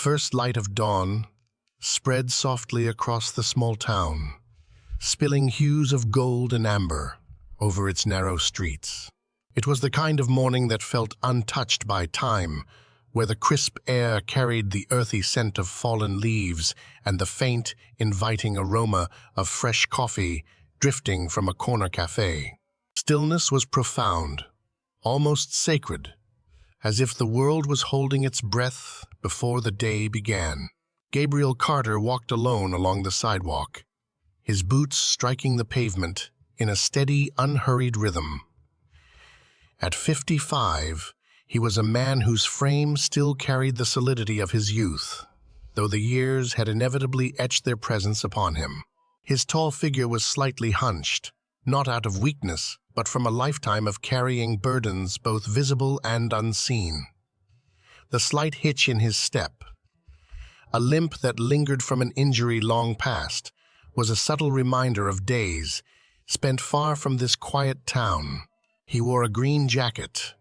First light of dawn spread softly across the small town, spilling hues of gold and amber over its narrow streets. It was the kind of morning that felt untouched by time, where the crisp air carried the earthy scent of fallen leaves and the faint, inviting aroma of fresh coffee drifting from a corner cafe. Stillness was profound, almost sacred, as if the world was holding its breath before the day began. Gabriel Carter walked alone along the sidewalk, his boots striking the pavement in a steady, unhurried rhythm. At 55, he was a man whose frame still carried the solidity of his youth, though the years had inevitably etched their presence upon him. His tall figure was slightly hunched, not out of weakness, but from a lifetime of carrying burdens both visible and unseen. The slight hitch in his step, a limp that lingered from an injury long past, was a subtle reminder of days spent far from this quiet town. He wore a green jacket,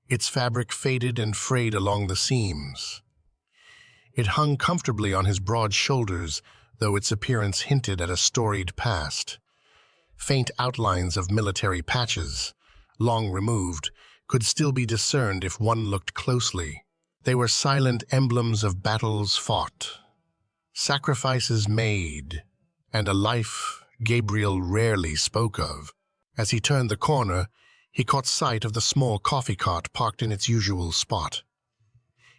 its fabric faded and frayed along the seams. It hung comfortably on his broad shoulders, though its appearance hinted at a storied past. Faint outlines of military patches, long removed, could still be discerned if one looked closely. They were silent emblems of battles fought, sacrifices made, and a life Gabriel rarely spoke of. As he turned the corner, he caught sight of the small coffee cart parked in its usual spot.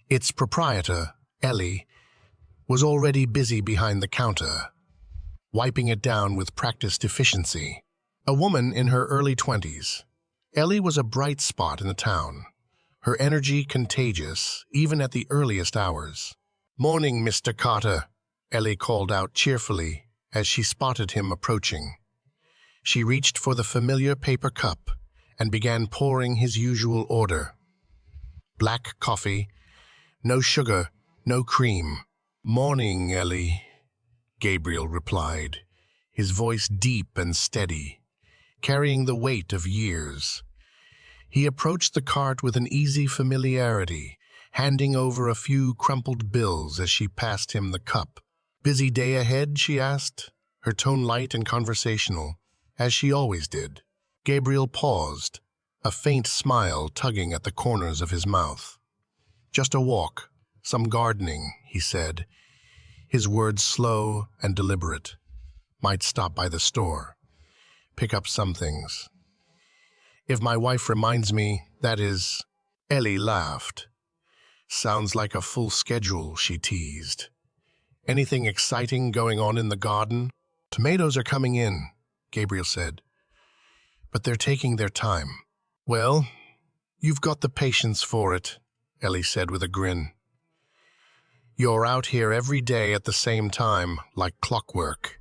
Its proprietor, Ellie, was already busy behind the counter, wiping it down with practiced efficiency. A woman in her early 20s, Ellie was a bright spot in the town, her energy contagious even at the earliest hours. "Morning, Mr. Carter," Ellie called out cheerfully as she spotted him approaching. She reached for the familiar paper cup and began pouring his usual order. Black coffee, no sugar, no cream. "Morning, Ellie," Gabriel replied, his voice deep and steady, carrying the weight of years. He approached the cart with an easy familiarity, handing over a few crumpled bills as she passed him the cup. "Busy day ahead?" she asked, her tone light and conversational, as she always did. Gabriel paused, a faint smile tugging at the corners of his mouth. "Just a walk, some gardening," he said, his words slow and deliberate. "Might stop by the store, pick up some things. If my wife reminds me, that is." Ellie laughed. "Sounds like a full schedule," she teased. "Anything exciting going on in the garden?" "Tomatoes are coming in," Gabriel said, "but they're taking their time." "Well, you've got the patience for it," Ellie said with a grin. "You're out here every day at the same time, like clockwork."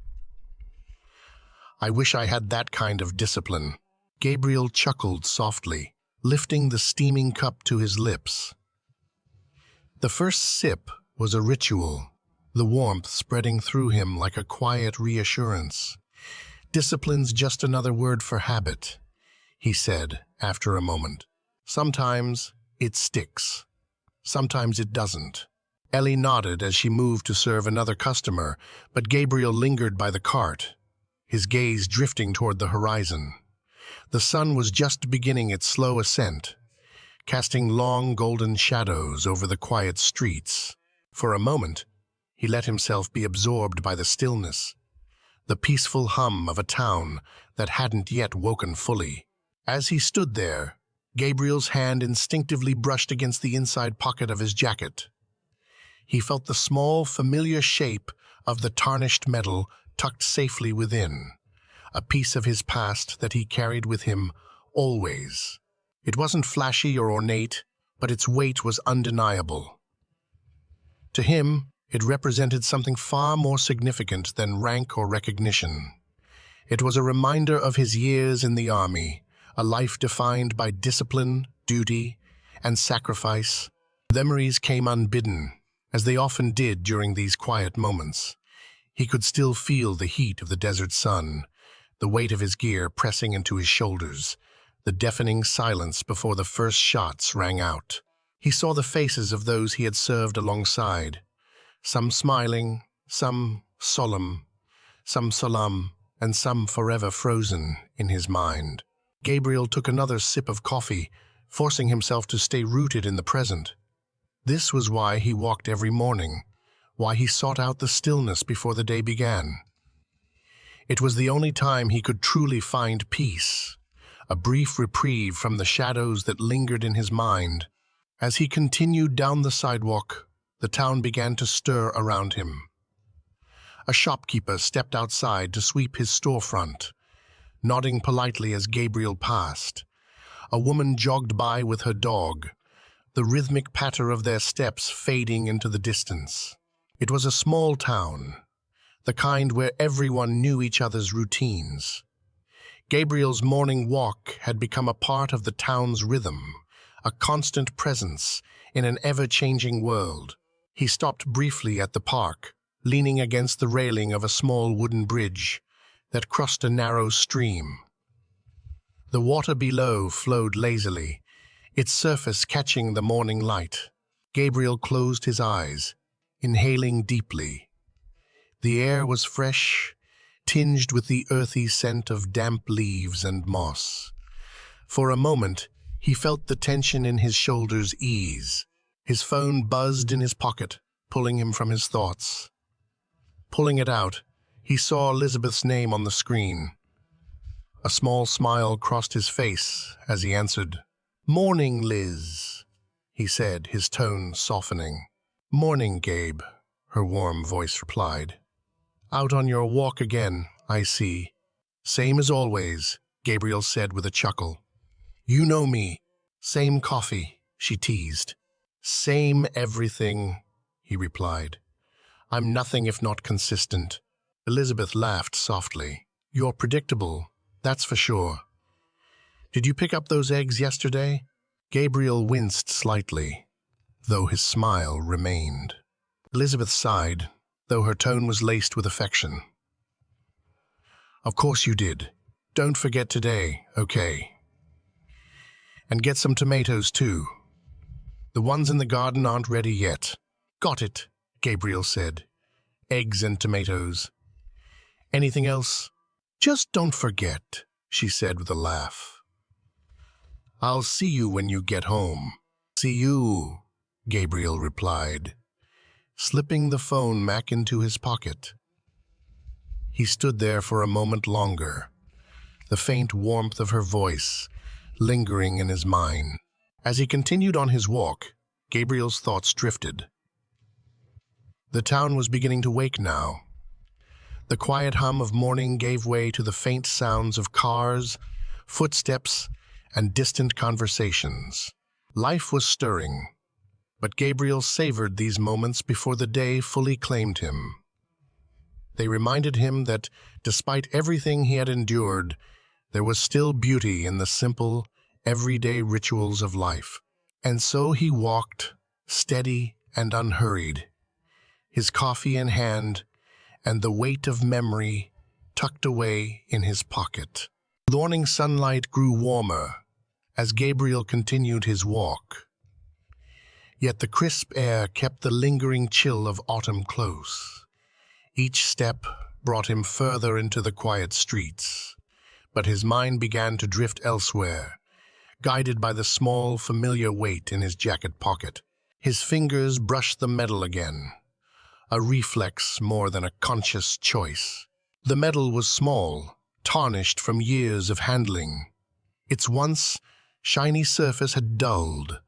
"I wish I had that kind of discipline." Gabriel chuckled softly, lifting the steaming cup to his lips. The first sip was a ritual, the warmth spreading through him like a quiet reassurance. "Discipline's just another word for habit," he said after a moment. "Sometimes it sticks, sometimes it doesn't." Ellie nodded as she moved to serve another customer, but Gabriel lingered by the cart, his gaze drifting toward the horizon. The sun was just beginning its slow ascent, casting long golden shadows over the quiet streets. For a moment, he let himself be absorbed by the stillness, the peaceful hum of a town that hadn't yet woken fully. As he stood there, Gabriel's hand instinctively brushed against the inside pocket of his jacket. He felt the small, familiar shape of the tarnished metal tucked safely within, a piece of his past that he carried with him always. It wasn't flashy or ornate, but its weight was undeniable. To him, it represented something far more significant than rank or recognition. It was a reminder of his years in the army, a life defined by discipline, duty, and sacrifice. Memories came unbidden, as they often did during these quiet moments. He could still feel the heat of the desert sun, the weight of his gear pressing into his shoulders, the deafening silence before the first shots rang out. He saw the faces of those he had served alongside, some smiling, some solemn, some and some forever frozen in his mind. Gabriel took another sip of coffee, forcing himself to stay rooted in the present. This was why he walked every morning, why he sought out the stillness before the day began. It was the only time he could truly find peace, a brief reprieve from the shadows that lingered in his mind. As he continued down the sidewalk, the town began to stir around him. A shopkeeper stepped outside to sweep his storefront, nodding politely as Gabriel passed. A woman jogged by with her dog, the rhythmic patter of their steps fading into the distance. It was a small town, the kind where everyone knew each other's routines. Gabriel's morning walk had become a part of the town's rhythm, a constant presence in an ever-changing world. He stopped briefly at the park, leaning against the railing of a small wooden bridge that crossed a narrow stream. The water below flowed lazily, its surface catching the morning light. Gabriel closed his eyes, inhaling deeply. The air was fresh, tinged with the earthy scent of damp leaves and moss. For a moment, he felt the tension in his shoulders ease. His phone buzzed in his pocket, pulling him from his thoughts. Pulling it out, he saw Elizabeth's name on the screen. A small smile crossed his face as he answered. "Morning, Liz," he said, his tone softening. "Morning, Gabe," her warm voice replied. "Out on your walk again, I see." "Same as always," Gabriel said with a chuckle. "You know me." "Same coffee," she teased. "Same everything," he replied. "I'm nothing if not consistent." Elizabeth laughed softly. "You're predictable, that's for sure. Did you pick up those eggs yesterday?" Gabriel winced slightly, though his smile remained. Elizabeth sighed, though her tone was laced with affection. "Of course you did. Don't forget today, okay? And get some tomatoes, too. The ones in the garden aren't ready yet." "Got it," Gabriel said. "Eggs and tomatoes. Anything else?" "Just don't forget," she said with a laugh. "I'll see you when you get home." "See you," Gabriel replied, slipping the phone back into his pocket. He stood there for a moment longer, the faint warmth of her voice lingering in his mind. As he continued on his walk, Gabriel's thoughts drifted. The town was beginning to wake now. The quiet hum of morning gave way to the faint sounds of cars, footsteps, and distant conversations. Life was stirring, but Gabriel savored these moments before the day fully claimed him. They reminded him that, despite everything he had endured, there was still beauty in the simple, everyday rituals of life. And so he walked, steady and unhurried, his coffee in hand and the weight of memory tucked away in his pocket. The morning sunlight grew warmer as Gabriel continued his walk. Yet the crisp air kept the lingering chill of autumn close. Each step brought him further into the quiet streets, but his mind began to drift elsewhere, guided by the small, familiar weight in his jacket pocket. His fingers brushed the metal again, a reflex more than a conscious choice. The metal was small, tarnished from years of handling. Its once shiny surface had dulled,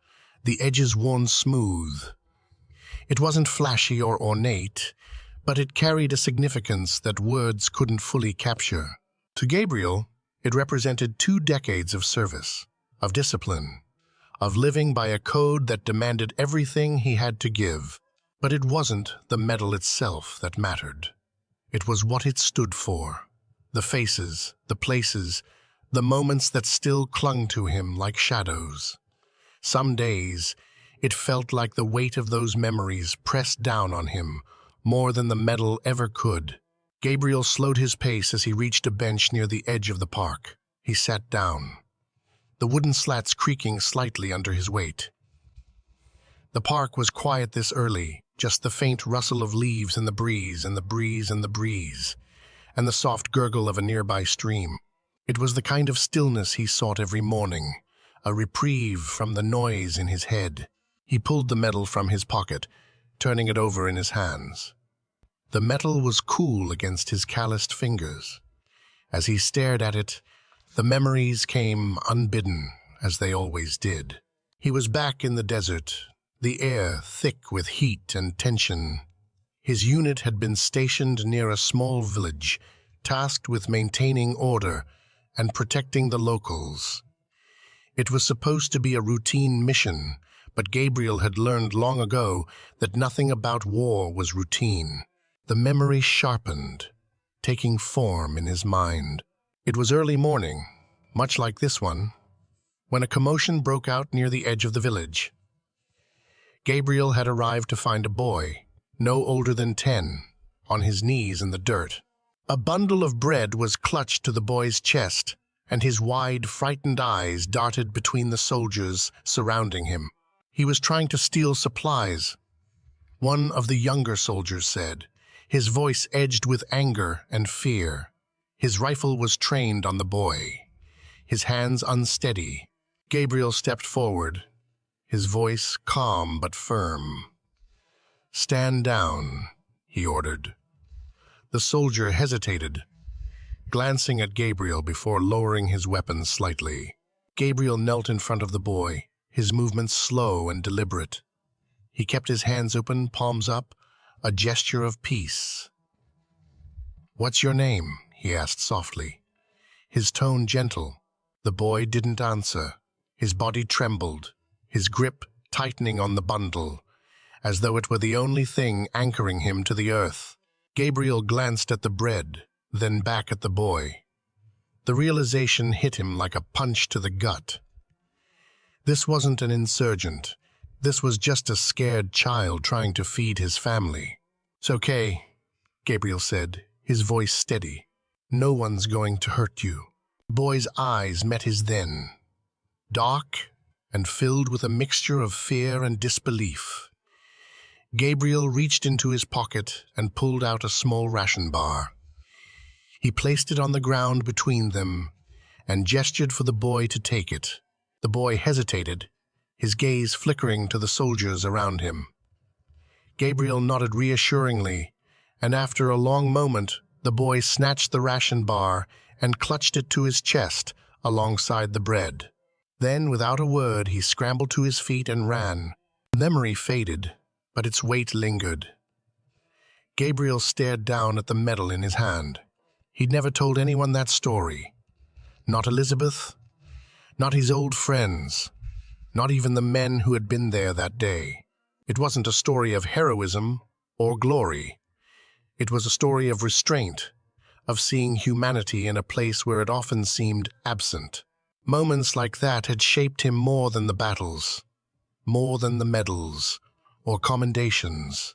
the edges worn smooth. It wasn't flashy or ornate, but it carried a significance that words couldn't fully capture. To Gabriel, it represented 2 decades of service, of discipline, of living by a code that demanded everything he had to give. But it wasn't the metal itself that mattered. It was what it stood for, the faces, the places, the moments that still clung to him like shadows. Some days, it felt like the weight of those memories pressed down on him more than the metal ever could. Gabriel slowed his pace as he reached a bench near the edge of the park. He sat down, the wooden slats creaking slightly under his weight. The park was quiet this early, just the faint rustle of leaves in the breeze and the breeze and the breeze, and the soft gurgle of a nearby stream. It was the kind of stillness he sought every morning, a reprieve from the noise in his head. He pulled the medal from his pocket, turning it over in his hands. The metal was cool against his calloused fingers. As he stared at it, the memories came unbidden, as they always did. He was back in the desert, the air thick with heat and tension. His unit had been stationed near a small village, tasked with maintaining order and protecting the locals. It was supposed to be a routine mission, but Gabriel had learned long ago that nothing about war was routine. The memory sharpened, taking form in his mind. It was early morning, much like this one, when a commotion broke out near the edge of the village. Gabriel had arrived to find a boy, no older than 10, on his knees in the dirt. A bundle of bread was clutched to the boy's chest, and his wide, frightened eyes darted between the soldiers surrounding him. He was trying to steal supplies, one of the younger soldiers said, his voice edged with anger and fear. His rifle was trained on the boy, his hands unsteady. Gabriel stepped forward, his voice calm but firm. "Stand down," he ordered. The soldier hesitated, glancing at Gabriel before lowering his weapon slightly. Gabriel knelt in front of the boy, his movements slow and deliberate. He kept his hands open, palms up, a gesture of peace. "What's your name?" he asked softly, his tone gentle. The boy didn't answer. His body trembled, his grip tightening on the bundle, as though it were the only thing anchoring him to the earth. Gabriel glanced at the bread, then back at the boy. The realization hit him like a punch to the gut. This wasn't an insurgent. This was just a scared child trying to feed his family. "It's okay," Gabriel said, his voice steady. "No one's going to hurt you." The boy's eyes met his then, dark and filled with a mixture of fear and disbelief. Gabriel reached into his pocket and pulled out a small ration bar. He placed it on the ground between them and gestured for the boy to take it. The boy hesitated, his gaze flickering to the soldiers around him. Gabriel nodded reassuringly, and after a long moment, the boy snatched the ration bar and clutched it to his chest alongside the bread. Then, without a word, he scrambled to his feet and ran. The memory faded, but its weight lingered. Gabriel stared down at the medal in his hand. He'd never told anyone that story. Not Elizabeth, not his old friends, not even the men who had been there that day. It wasn't a story of heroism or glory. It was a story of restraint, of seeing humanity in a place where it often seemed absent. Moments like that had shaped him more than the battles, more than the medals or commendations.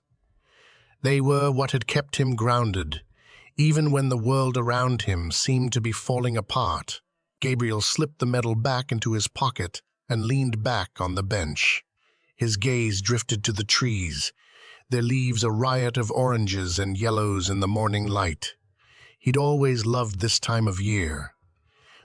They were what had kept him grounded, even when the world around him seemed to be falling apart. Gabriel slipped the medal back into his pocket and leaned back on the bench. His gaze drifted to the trees, their leaves a riot of oranges and yellows in the morning light. He'd always loved this time of year,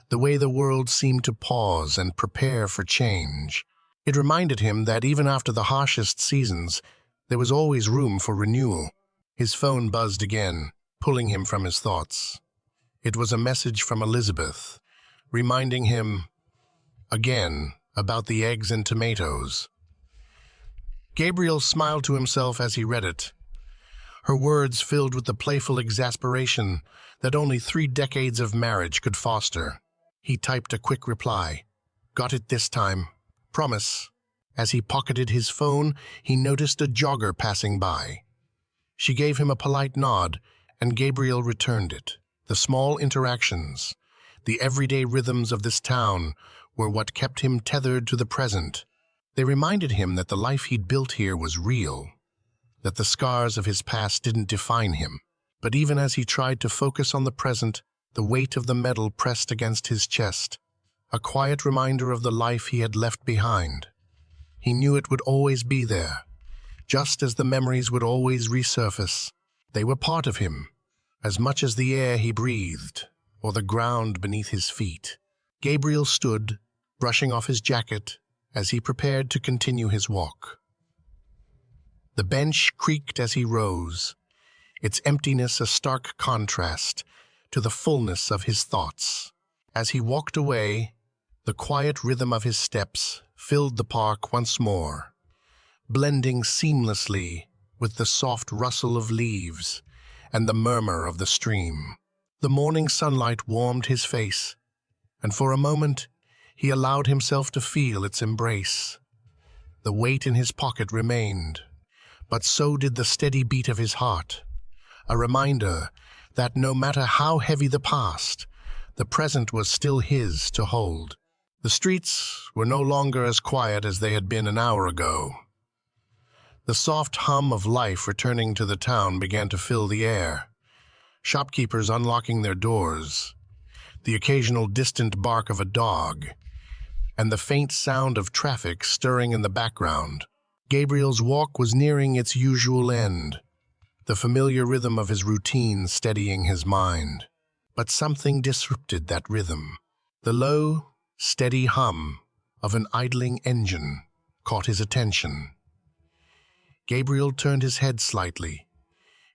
the way the world seemed to pause and prepare for change. It reminded him that even after the harshest seasons, there was always room for renewal. His phone buzzed again, pulling him from his thoughts. It was a message from Elizabeth, reminding him, again, about the eggs and tomatoes. Gabriel smiled to himself as he read it, her words filled with the playful exasperation that only 3 decades of marriage could foster. He typed a quick reply. "Got it this time. Promise." As he pocketed his phone, he noticed a jogger passing by. She gave him a polite nod, and Gabriel returned it. The small interactions, the everyday rhythms of this town, were what kept him tethered to the present. They reminded him that the life he'd built here was real, that the scars of his past didn't define him. But even as he tried to focus on the present, the weight of the medal pressed against his chest, a quiet reminder of the life he had left behind. He knew it would always be there, just as the memories would always resurface. They were part of him, as much as the air he breathed or the ground beneath his feet. Gabriel stood, brushing off his jacket as he prepared to continue his walk. The bench creaked as he rose, its emptiness a stark contrast to the fullness of his thoughts. As he walked away, the quiet rhythm of his steps filled the park once more, blending seamlessly with the soft rustle of leaves and the murmur of the stream. The morning sunlight warmed his face, and for a moment he allowed himself to feel its embrace. The weight in his pocket remained, but so did the steady beat of his heart, a reminder that no matter how heavy the past, the present was still his to hold. The streets were no longer as quiet as they had been an hour ago. The soft hum of life returning to the town began to fill the air, shopkeepers unlocking their doors, the occasional distant bark of a dog, and the faint sound of traffic stirring in the background. Gabriel's walk was nearing its usual end, the familiar rhythm of his routine steadying his mind. But something disrupted that rhythm. The low, steady hum of an idling engine caught his attention. Gabriel turned his head slightly,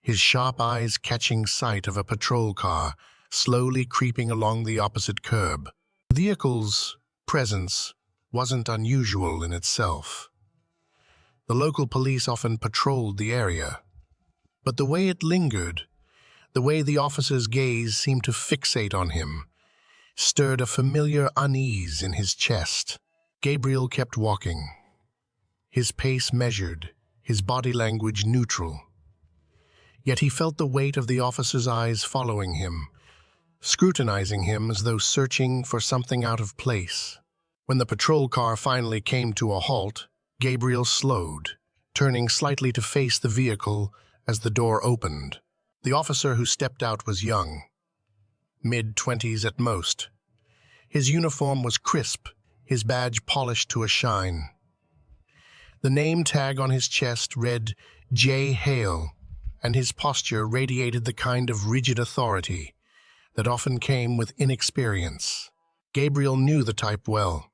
his sharp eyes catching sight of a patrol car slowly creeping along the opposite curb. The vehicle's presence wasn't unusual in itself. The local police often patrolled the area, but the way it lingered, the way the officer's gaze seemed to fixate on him, stirred a familiar unease in his chest. Gabriel kept walking, his pace measured, his body language neutral. Yet he felt the weight of the officer's eyes following him, scrutinizing him as though searching for something out of place. When the patrol car finally came to a halt, Gabriel slowed, turning slightly to face the vehicle as the door opened. The officer who stepped out was young, mid-20s at most. His uniform was crisp, his badge polished to a shine. The name tag on his chest read J. Hale, and his posture radiated the kind of rigid authority that often came with inexperience. Gabriel knew the type well.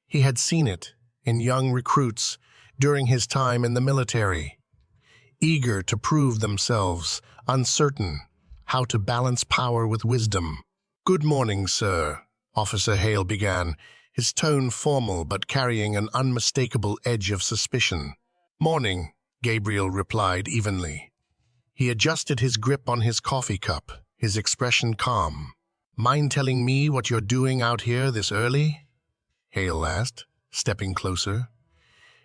He had seen it in young recruits during his time in the military, eager to prove themselves, uncertain how to balance power with wisdom. "Good morning, sir," Officer Hale began, his tone formal but carrying an unmistakable edge of suspicion. "Morning," Gabriel replied evenly. He adjusted his grip on his coffee cup, his expression calm. "Mind telling me what you're doing out here this early?" Hale asked, stepping closer.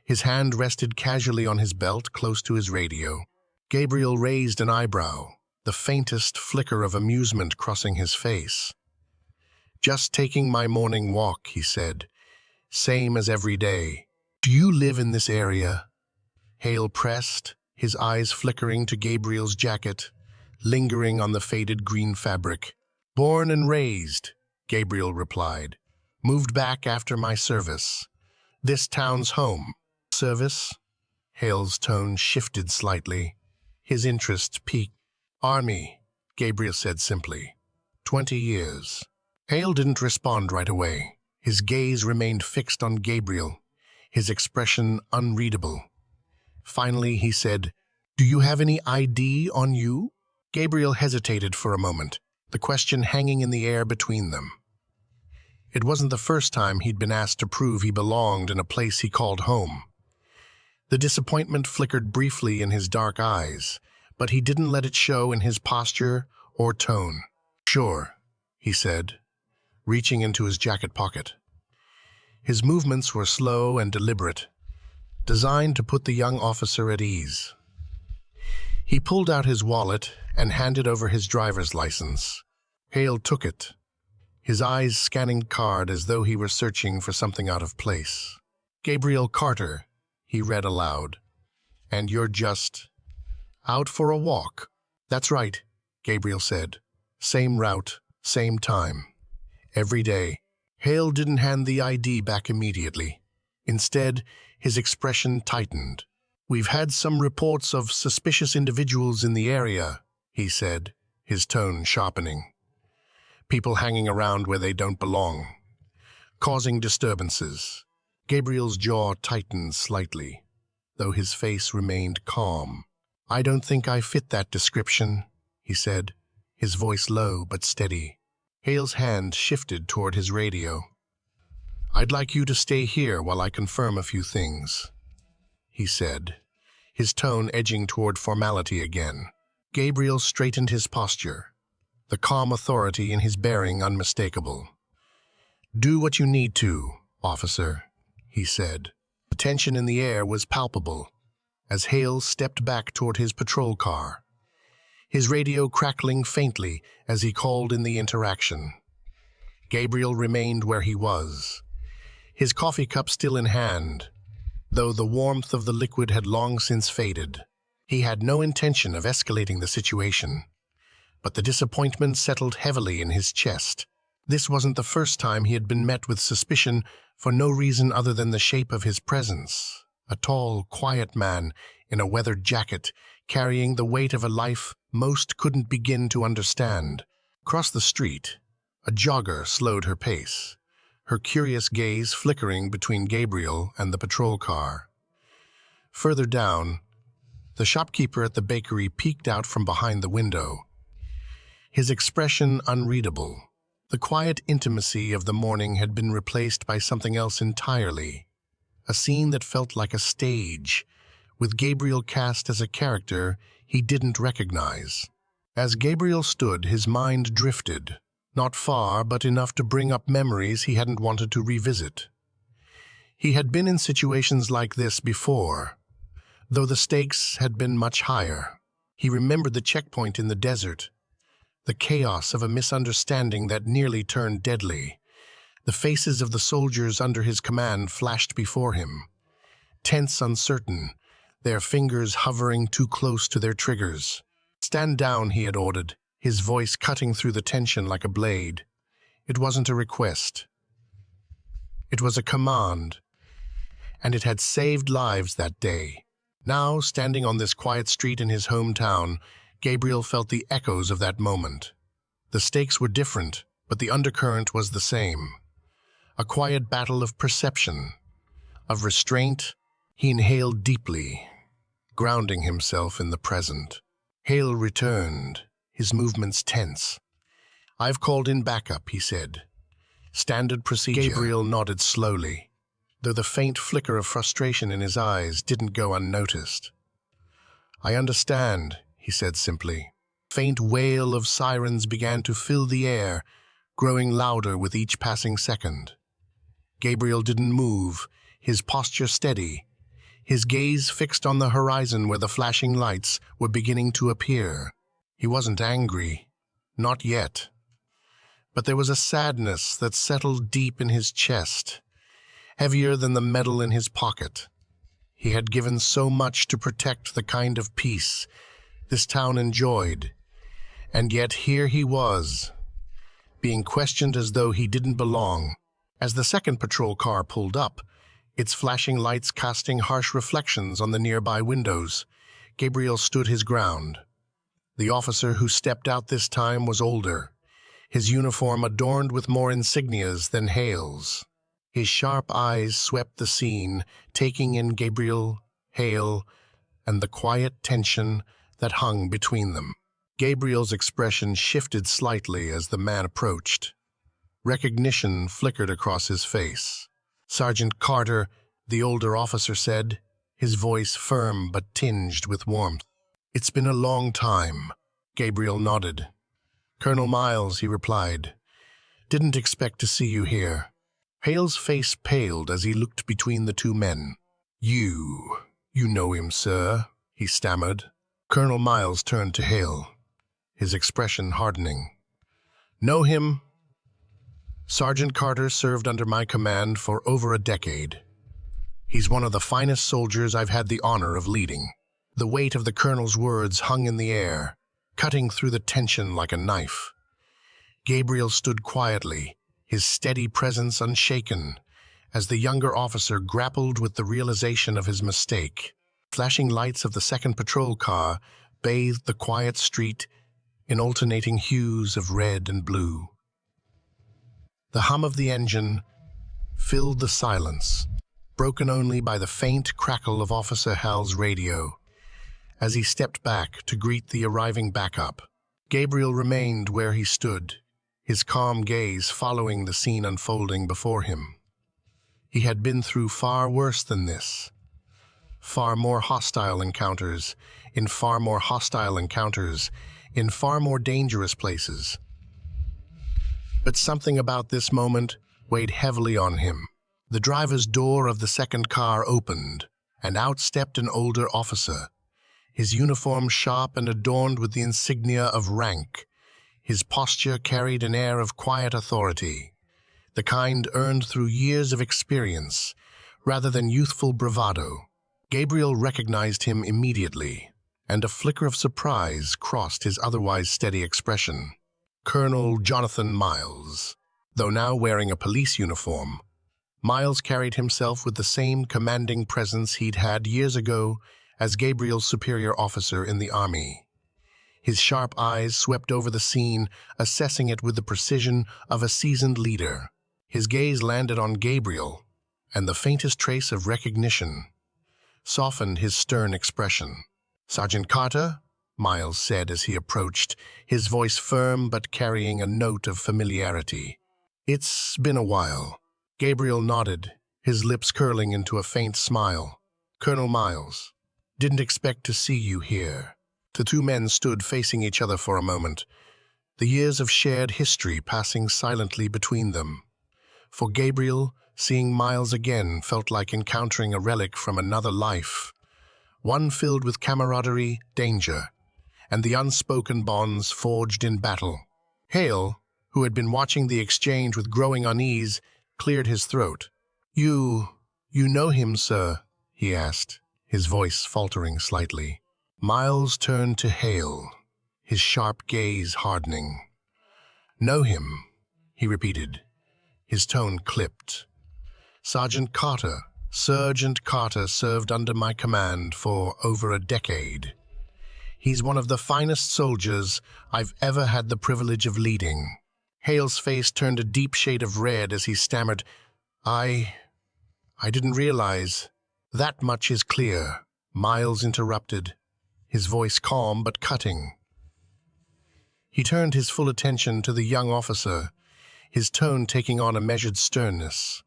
His hand rested casually on his belt close to his radio. Gabriel raised an eyebrow, the faintest flicker of amusement crossing his face. "Just taking my morning walk," he said. "Same as every day." "Do you live in this area?" Hale pressed, his eyes flickering to Gabriel's jacket, lingering on the faded green fabric. "Born and raised," Gabriel replied. "Moved back after my service. This town's home." "Service?" Hale's tone shifted slightly. His interest peaked. "Army," Gabriel said simply. 20 years. Hale didn't respond right away. His gaze remained fixed on Gabriel, his expression unreadable. Finally, he said, "Do you have any ID on you?" Gabriel hesitated for a moment, the question hanging in the air between them. It wasn't the first time he'd been asked to prove he belonged in a place he called home. The disappointment flickered briefly in his dark eyes, but he didn't let it show in his posture or tone. "Sure," he said, reaching into his jacket pocket. His movements were slow and deliberate, designed to put the young officer at ease. He pulled out his wallet and handed over his driver's license. Hale took it, his eyes scanning the card as though he were searching for something out of place. "Gabriel Carter," he read aloud. "And you're just out for a walk?" "That's right," Gabriel said. "Same route, same time. Every day." Hale didn't hand the ID back immediately. Instead, His expression tightened. "We've had some reports of suspicious individuals in the area," he said, his tone sharpening. "People hanging around where they don't belong, causing disturbances." Gabriel's jaw tightened slightly, though his face remained calm. "I don't think I fit that description," he said, his voice low but steady. Hale's hand shifted toward his radio. "I'd like you to stay here while I confirm a few things," he said, his tone edging toward formality again. Gabriel straightened his posture, the calm authority in his bearing unmistakable. "Do what you need to, officer," he said. The tension in the air was palpable as Hale stepped back toward his patrol car, his radio crackling faintly as he called in the interaction. Gabriel remained where he was, his coffee cup still in hand, though the warmth of the liquid had long since faded. He had no intention of escalating the situation, but the disappointment settled heavily in his chest. This wasn't the first time he had been met with suspicion for no reason other than the shape of his presence. A tall, quiet man in a weathered jacket, carrying the weight of a life most couldn't begin to understand. Across the street, a jogger slowed her pace, her curious gaze flickering between Gabriel and the patrol car. Further down, the shopkeeper at the bakery peeked out from behind the window, his expression unreadable. The quiet intimacy of the morning had been replaced by something else entirely, a scene that felt like a stage, with Gabriel cast as a character he didn't recognize. As Gabriel stood, his mind drifted, not far, but enough to bring up memories he hadn't wanted to revisit. He had been in situations like this before, though the stakes had been much higher. He remembered the checkpoint in the desert, the chaos of a misunderstanding that nearly turned deadly. The faces of the soldiers under his command flashed before him, tense, uncertain, their fingers hovering too close to their triggers. "Stand down," he had ordered, his voice cutting through the tension like a blade. It wasn't a request. It was a command, and it had saved lives that day. Now, standing on this quiet street in his hometown, Gabriel felt the echoes of that moment. The stakes were different, but the undercurrent was the same. A quiet battle of perception, of restraint. He inhaled deeply, grounding himself in the present. Hale returned, his movements tense. "I've called in backup," he said. "Standard procedure." Gabriel nodded slowly, though the faint flicker of frustration in his eyes didn't go unnoticed. "I understand," he said simply. Faint wail of sirens began to fill the air, growing louder with each passing second. Gabriel didn't move, his posture steady, his gaze fixed on the horizon where the flashing lights were beginning to appear. He wasn't angry, not yet. But there was a sadness that settled deep in his chest, heavier than the metal in his pocket. He had given so much to protect the kind of peace this town enjoyed, and yet here he was, being questioned as though he didn't belong. As the second patrol car pulled up, its flashing lights casting harsh reflections on the nearby windows, Gabriel stood his ground. The officer who stepped out this time was older, his uniform adorned with more insignias than Hale's. His sharp eyes swept the scene, taking in Gabriel, Hale, and the quiet tension that hung between them. Gabriel's expression shifted slightly as the man approached. Recognition flickered across his face. "Sergeant Carter," the older officer said, his voice firm but tinged with warmth. "It's been a long time." Gabriel nodded. "Colonel Miles," he replied. "Didn't expect to see you here." Hale's face paled as he looked between the two men. You know him, sir," he stammered. Colonel Miles turned to Hale, his expression hardening. "Know him? Sergeant Carter served under my command for over a decade. He's one of the finest soldiers I've had the honor of leading." The weight of the colonel's words hung in the air, cutting through the tension like a knife. Gabriel stood quietly, his steady presence unshaken, as the younger officer grappled with the realization of his mistake. Flashing lights of the second patrol car bathed the quiet street in alternating hues of red and blue. The hum of the engine filled the silence, broken only by the faint crackle of Officer Hal's radio. As he stepped back to greet the arriving backup, Gabriel remained where he stood, his calm gaze following the scene unfolding before him. He had been through far worse than this. Far more hostile encounters, in far more dangerous places. But something about this moment weighed heavily on him. The driver's door of the second car opened, and out stepped an older officer, his uniform sharp and adorned with the insignia of rank. His posture carried an air of quiet authority, the kind earned through years of experience, rather than youthful bravado. Gabriel recognized him immediately, and a flicker of surprise crossed his otherwise steady expression. Colonel Jonathan Miles. Though now wearing a police uniform, Miles carried himself with the same commanding presence he'd had years ago as Gabriel's superior officer in the Army. His sharp eyes swept over the scene, assessing it with the precision of a seasoned leader. His gaze landed on Gabriel, and the faintest trace of recognition softened his stern expression. "Sergeant Carter," Miles said as he approached, his voice firm but carrying a note of familiarity. "It's been a while." Gabriel nodded, his lips curling into a faint smile. "Colonel Miles, didn't expect to see you here." The two men stood facing each other for a moment, the years of shared history passing silently between them. For Gabriel, seeing Miles again felt like encountering a relic from another life, one filled with camaraderie, danger, and the unspoken bonds forged in battle. Hale, who had been watching the exchange with growing unease, cleared his throat. You know him, sir?" he asked, his voice faltering slightly. Miles turned to Hale, his sharp gaze hardening. "Know him," he repeated, his tone clipped. "Sergeant Carter served under my command for over a decade. He's one of the finest soldiers I've ever had the privilege of leading." Hale's face turned a deep shade of red as he stammered, I didn't realize." "That much is clear," Miles interrupted, his voice calm but cutting. He turned his full attention to the young officer, his tone taking on a measured sternness.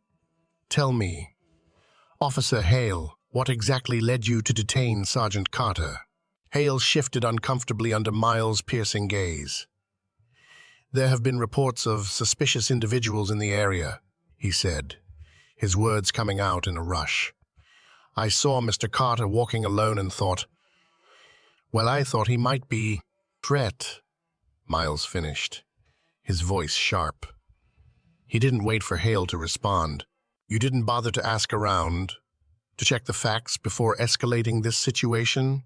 "Tell me, Officer Hale, what exactly led you to detain Sergeant Carter?" Hale shifted uncomfortably under Miles' piercing gaze. "There have been reports of suspicious individuals in the area," he said, his words coming out in a rush. "I saw Mr. Carter walking alone and thought, well, I thought he might be threat," Miles finished, his voice sharp. He didn't wait for Hale to respond. "You didn't bother to ask around, to check the facts before escalating this situation?"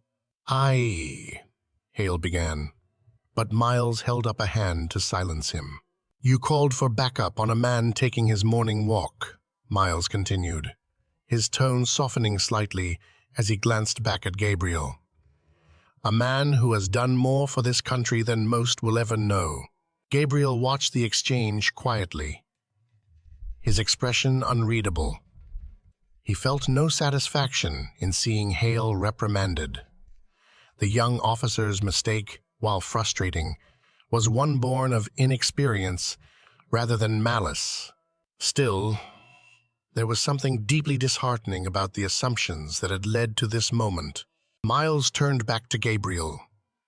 Hale began, but Miles held up a hand to silence him. "You called for backup on a man taking his morning walk," Miles continued, his tone softening slightly as he glanced back at Gabriel. "A man who has done more for this country than most will ever know." Gabriel watched the exchange quietly, his expression unreadable. He felt no satisfaction in seeing Hale reprimanded. The young officer's mistake, while frustrating, was one born of inexperience rather than malice. Still, there was something deeply disheartening about the assumptions that had led to this moment. Miles turned back to Gabriel,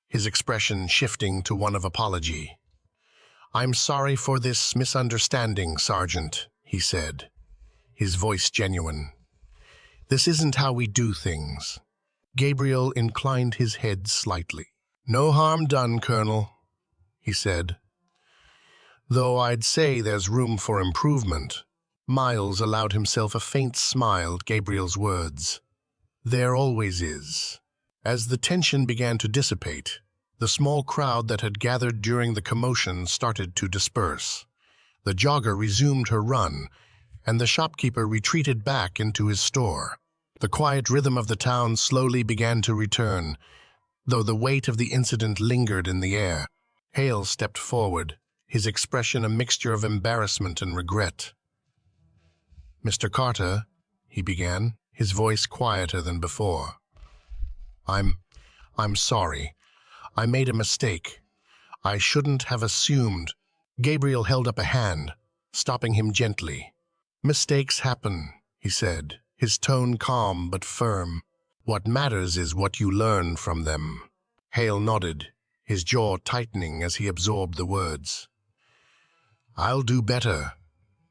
his expression shifting to one of apology. "I'm sorry for this misunderstanding, Sergeant," he said, his voice genuine. "This isn't how we do things." Gabriel inclined his head slightly. "No harm done, Colonel," he said. "Though I'd say there's room for improvement." Miles allowed himself a faint smile at Gabriel's words. "There always is." As the tension began to dissipate, the small crowd that had gathered during the commotion started to disperse. The jogger resumed her run, and the shopkeeper retreated back into his store. The quiet rhythm of the town slowly began to return, though the weight of the incident lingered in the air. Hale stepped forward, his expression a mixture of embarrassment and regret. "Mr. Carter," he began, his voice quieter than before. I'm sorry. I made a mistake. I shouldn't have assumed." Gabriel held up a hand, stopping him gently. "Mistakes happen," he said, his tone calm but firm. "What matters is what you learn from them." Hale nodded, his jaw tightening as he absorbed the words. "I'll do better,"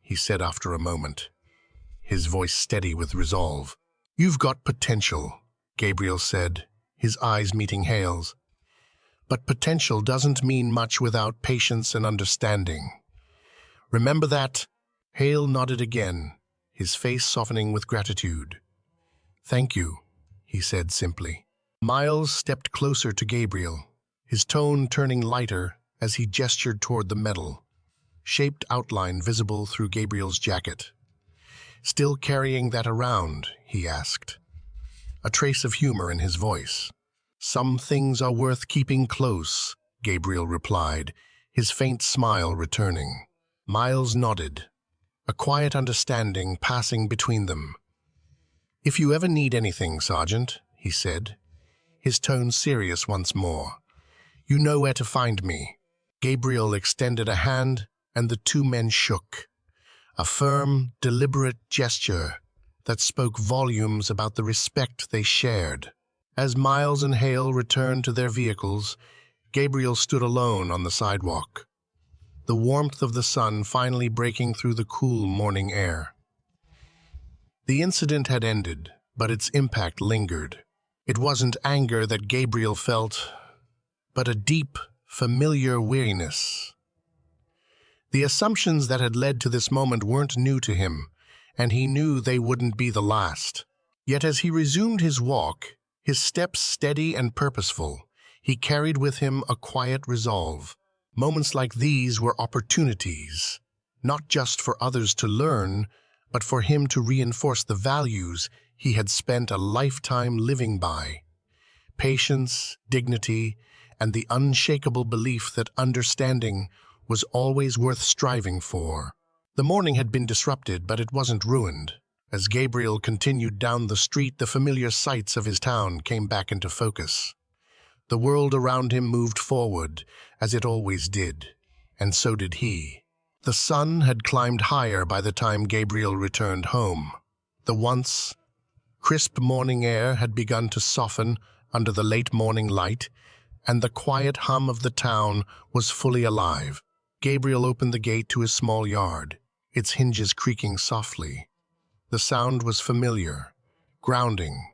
he said after a moment, his voice steady with resolve. "You've got potential," Gabriel said, his eyes meeting Hale's. "But potential doesn't mean much without patience and understanding. Remember that?" Hale nodded again, his face softening with gratitude. "Thank you," he said simply. Miles stepped closer to Gabriel, his tone turning lighter as he gestured toward the metal, shaped outline visible through Gabriel's jacket. "Still carrying that around?" he asked, a trace of humor in his voice. "Some things are worth keeping close," Gabriel replied, his faint smile returning. Miles nodded, a quiet understanding passing between them. "If you ever need anything, Sergeant," he said, his tone serious once more, "you know where to find me." Gabriel extended a hand, and the two men shook, a firm, deliberate gesture that spoke volumes about the respect they shared. As Miles and Hale returned to their vehicles, Gabriel stood alone on the sidewalk, the warmth of the sun finally breaking through the cool morning air. The incident had ended, but its impact lingered. It wasn't anger that Gabriel felt, but a deep, familiar weariness. The assumptions that had led to this moment weren't new to him, and he knew they wouldn't be the last. Yet as he resumed his walk, his steps steady and purposeful, he carried with him a quiet resolve. Moments like these were opportunities, not just for others to learn, but for him to reinforce the values he had spent a lifetime living by: patience, dignity, and the unshakable belief that understanding was always worth striving for. The morning had been disrupted, but it wasn't ruined. As Gabriel continued down the street, the familiar sights of his town came back into focus. The world around him moved forward, as it always did, and so did he. The sun had climbed higher by the time Gabriel returned home. The once crisp morning air had begun to soften under the late morning light, and the quiet hum of the town was fully alive. Gabriel opened the gate to his small yard, its hinges creaking softly. The sound was familiar, grounding,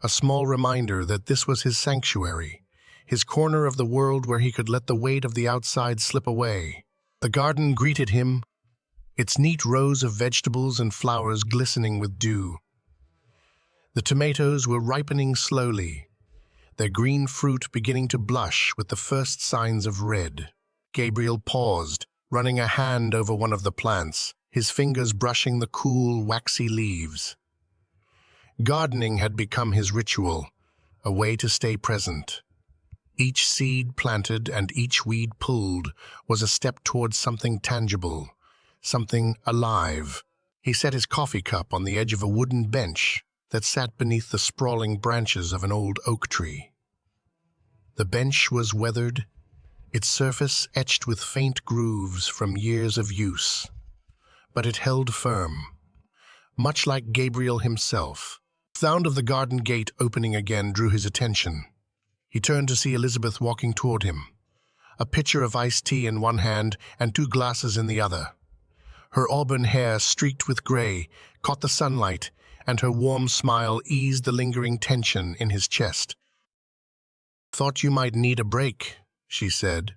a small reminder that this was his sanctuary, his corner of the world where he could let the weight of the outside slip away. The garden greeted him, its neat rows of vegetables and flowers glistening with dew. The tomatoes were ripening slowly, their green fruit beginning to blush with the first signs of red. Gabriel paused, running a hand over one of the plants, his fingers brushing the cool, waxy leaves. Gardening had become his ritual, a way to stay present. Each seed planted and each weed pulled was a step towards something tangible, something alive. He set his coffee cup on the edge of a wooden bench that sat beneath the sprawling branches of an old oak tree. The bench was weathered, its surface etched with faint grooves from years of use. But it held firm, much like Gabriel himself. The sound of the garden gate opening again drew his attention. He turned to see Elizabeth walking toward him, a pitcher of iced tea in one hand and 2 glasses in the other. Her auburn hair, streaked with gray, caught the sunlight, and her warm smile eased the lingering tension in his chest. "Thought you might need a break," she said,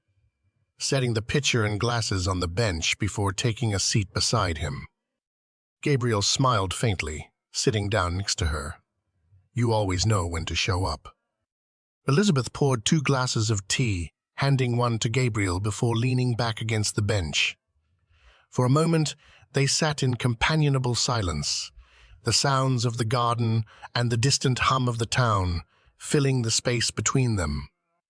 setting the pitcher and glasses on the bench before taking a seat beside him. Gabriel smiled faintly, sitting down next to her. "You always know when to show up." Elizabeth poured 2 glasses of tea, handing one to Gabriel before leaning back against the bench. For a moment, They sat in companionable silence, the sounds of the garden and the distant hum of the town filling the space between them.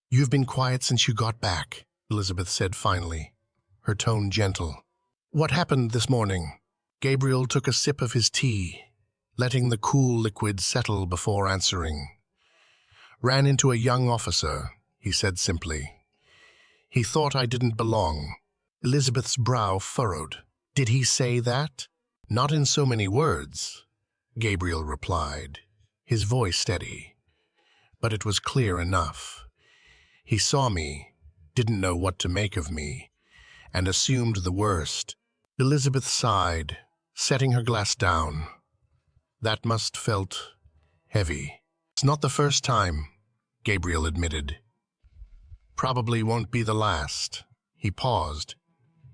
"You've been quiet since you got back," Elizabeth said finally, her tone gentle. "What happened this morning?" Gabriel took a sip of his tea, letting the cool liquid settle before answering. "Ran into a young officer," he said simply. "He thought I didn't belong." Elizabeth's brow furrowed. "Did he say that?" "Not in so many words," Gabriel replied, his voice steady. "But it was clear enough. He saw me, didn't know what to make of me, and assumed the worst." Elizabeth sighed, setting her glass down. "That must felt heavy." "It's not the first time," Gabriel admitted. "Probably won't be the last." He paused,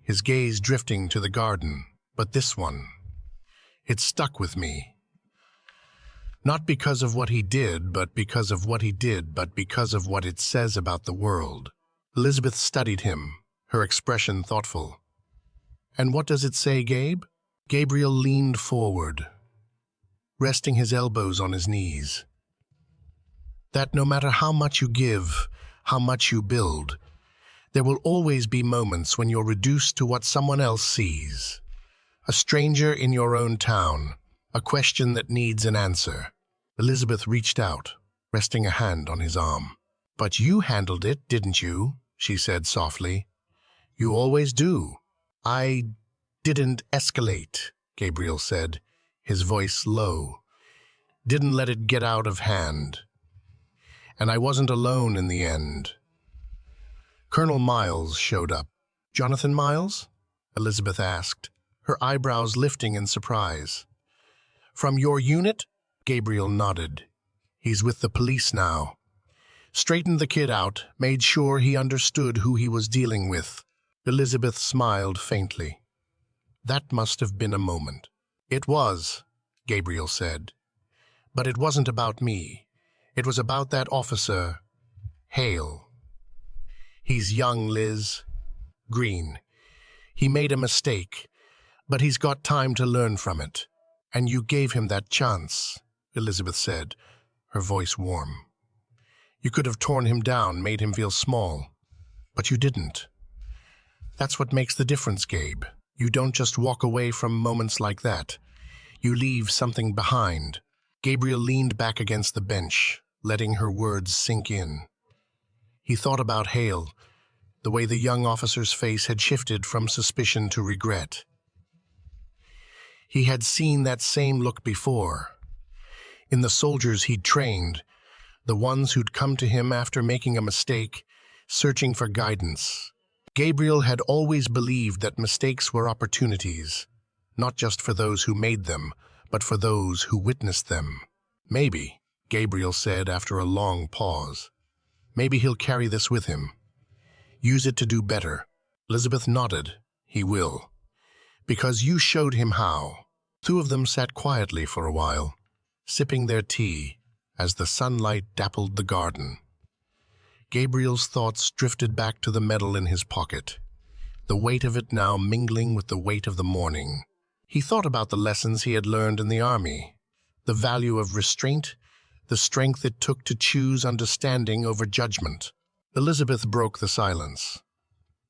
his gaze drifting to the garden. "But this one, it stuck with me. Not because of what he did, but because of what it says about the world." Elizabeth studied him, her expression thoughtful. "And what does it say, Gabe?" Gabriel leaned forward, resting his elbows on his knees. "That no matter how much you give, how much you build, there will always be moments when you're reduced to what someone else sees. A stranger in your own town, a question that needs an answer." Elizabeth reached out, resting a hand on his arm. "But you handled it, didn't you?" she said softly. "You always do." "I didn't escalate," Gabriel said, his voice low. "Didn't let it get out of hand. And I wasn't alone in the end." Colonel Miles showed up. "Jonathan Miles?" Elizabeth asked, her eyebrows lifting in surprise. "From your unit?" Gabriel nodded. "He's with the police now." Straightened the kid out, made sure he understood who he was dealing with. Elizabeth smiled faintly. "That must have been a moment." "It was," Gabriel said. "But it wasn't about me. It was about that officer, Hale. He's young, Liz. Green. He made a mistake, but he's got time to learn from it. And you gave him that chance," Elizabeth said, her voice warm. "You could have torn him down, made him feel small. But you didn't. That's what makes the difference, Gabe. You don't just walk away from moments like that. You leave something behind." Gabriel leaned back against the bench, letting her words sink in. He thought about Hale, the way the young officer's face had shifted from suspicion to regret. He had seen that same look before. In the soldiers he'd trained, the ones who'd come to him after making a mistake, searching for guidance. Gabriel had always believed that mistakes were opportunities, not just for those who made them, but for those who witnessed them. "Maybe," Gabriel said after a long pause. "Maybe he'll carry this with him. Use it to do better." Elizabeth nodded. "He will. Because you showed him how." Two of them sat quietly for a while, sipping their tea as the sunlight dappled the garden. Gabriel's thoughts drifted back to the medal in his pocket, the weight of it now mingling with the weight of the morning. He thought about the lessons he had learned in the army, the value of restraint, the strength it took to choose understanding over judgment. Elizabeth broke the silence.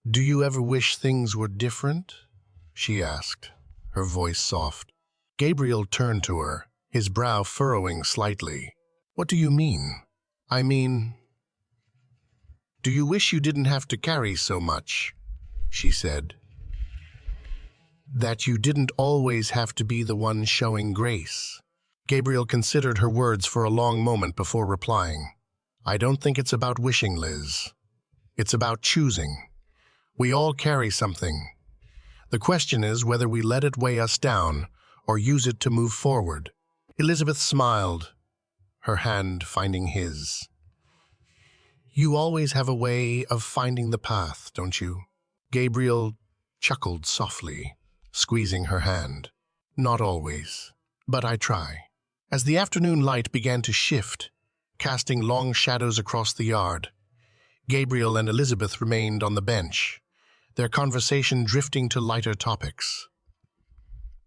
"Do you ever wish things were different?" she asked, her voice soft. Gabriel turned to her, his brow furrowing slightly. "What do you mean?" "I mean, do you wish you didn't have to carry so much?" she said. "That you didn't always have to be the one showing grace?" Gabriel considered her words for a long moment before replying. "I don't think it's about wishing, Liz. It's about choosing. We all carry something. The question is whether we let it weigh us down or use it to move forward." Elizabeth smiled, her hand finding his. "You always have a way of finding the path, don't you?" Gabriel chuckled softly, squeezing her hand. "Not always, but I try." As the afternoon light began to shift, casting long shadows across the yard, Gabriel and Elizabeth remained on the bench, their conversation drifting to lighter topics.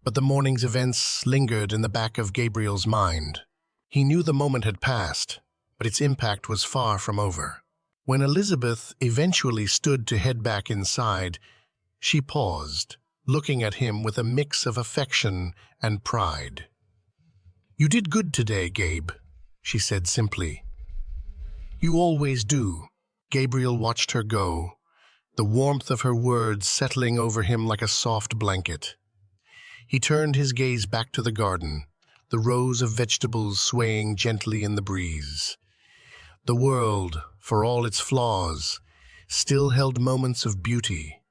But the morning's events lingered in the back of Gabriel's mind. He knew the moment had passed, but its impact was far from over. When Elizabeth eventually stood to head back inside, she paused, looking at him with a mix of affection and pride. "You did good today, Gabe," she said simply. "You always do." Gabriel watched her go, the warmth of her words settling over him like a soft blanket. He turned his gaze back to the garden, the rows of vegetables swaying gently in the breeze. The world, for all its flaws, still held moments of beauty,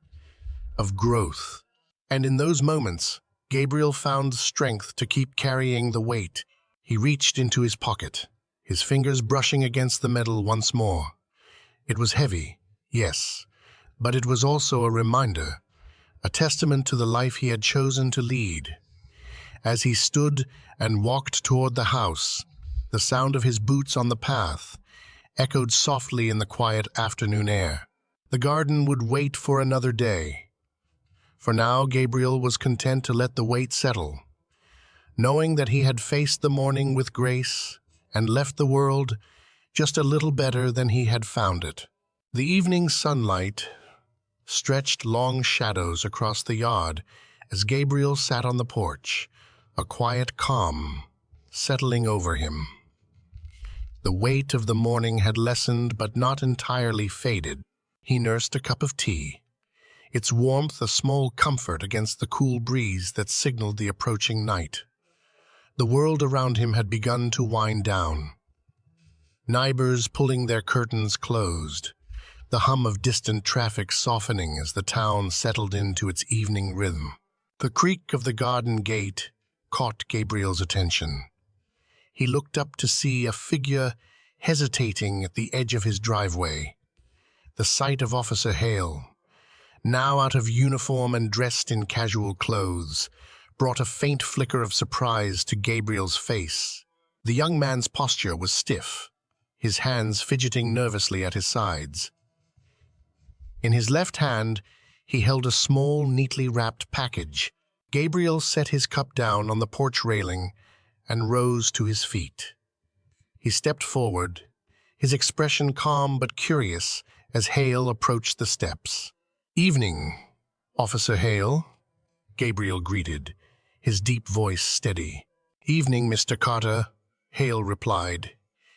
of growth. And in those moments, Gabriel found strength to keep carrying the weight. He reached into his pocket, his fingers brushing against the metal once more. It was heavy, yes, but it was also a reminder, a testament to the life he had chosen to lead. As he stood and walked toward the house, the sound of his boots on the path echoed softly in the quiet afternoon air. The garden would wait for another day. For now, Gabriel was content to let the weight settle, knowing that he had faced the morning with grace and left the world just a little better than he had found it. The evening sunlight stretched long shadows across the yard as Gabriel sat on the porch, a quiet calm settling over him. The weight of the morning had lessened but not entirely faded. He nursed a cup of tea, its warmth a small comfort against the cool breeze that signaled the approaching night. The world around him had begun to wind down. Neighbors pulling their curtains closed, the hum of distant traffic softening as the town settled into its evening rhythm. The creak of the garden gate caught Gabriel's attention. He looked up to see a figure hesitating at the edge of his driveway. The sight of Officer Hale, now out of uniform and dressed in casual clothes, brought a faint flicker of surprise to Gabriel's face. The young man's posture was stiff, his hands fidgeting nervously at his sides. In his left hand, he held a small, neatly wrapped package. Gabriel set his cup down on the porch railing and rose to his feet. He stepped forward, his expression calm but curious as Hale approached the steps. "Evening, Officer Hale," Gabriel greeted, his deep voice steady. "Evening, Mr. Carter," Hale replied,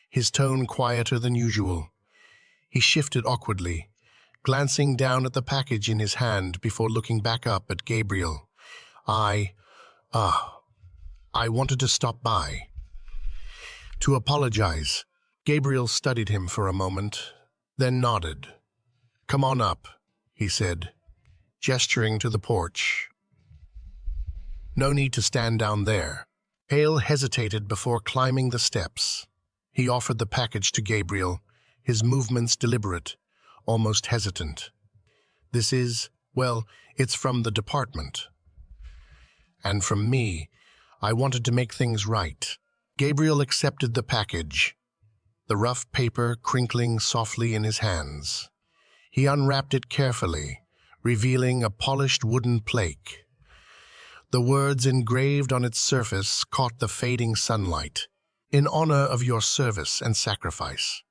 his tone quieter than usual. He shifted awkwardly, glancing down at the package in his hand before looking back up at Gabriel. I wanted to stop by. To apologize." Gabriel studied him for a moment, then nodded. "Come on up," he said, gesturing to the porch. "No need to stand down there." Hale hesitated before climbing the steps. He offered the package to Gabriel, his movements deliberate, almost hesitant. "This is, well, it's from the department. And from me, I wanted to make things right." Gabriel accepted the package, the rough paper crinkling softly in his hands. He unwrapped it carefully, revealing a polished wooden plaque. The words engraved on its surface caught the fading sunlight. "In honor of your service and sacrifice.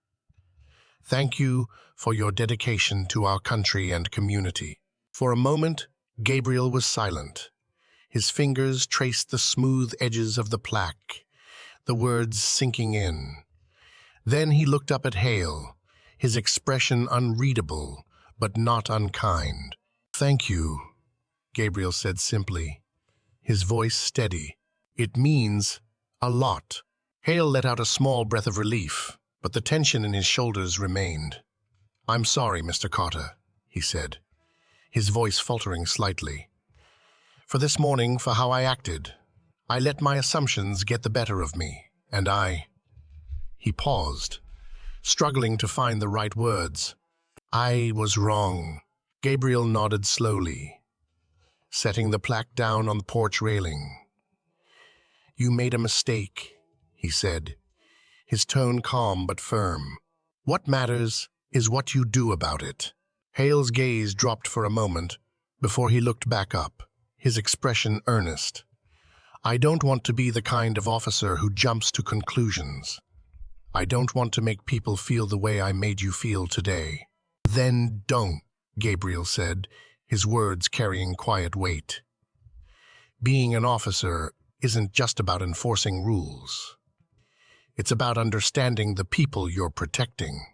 Thank you for your dedication to our country and community." For a moment, Gabriel was silent. His fingers traced the smooth edges of the plaque, the words sinking in. Then he looked up at Hale, his expression unreadable, but not unkind. "Thank you," Gabriel said simply, his voice steady. "It means a lot." Hale let out a small breath of relief, but the tension in his shoulders remained. "I'm sorry, Mr. Carter," he said, his voice faltering slightly. "For this morning, for how I acted. I let my assumptions get the better of me, and He paused, struggling to find the right words. "I was wrong." Gabriel nodded slowly, setting the plaque down on the porch railing. "You made a mistake," he said, his tone calm but firm. "What matters is what you do about it." Hale's gaze dropped for a moment before he looked back up, his expression earnest. I don't want to be the kind of officer who jumps to conclusions. I don't want to make people feel the way I made you feel today. Then don't, Gabriel said, his words carrying quiet weight. Being an officer isn't just about enforcing rules. It's about understanding the people you're protecting.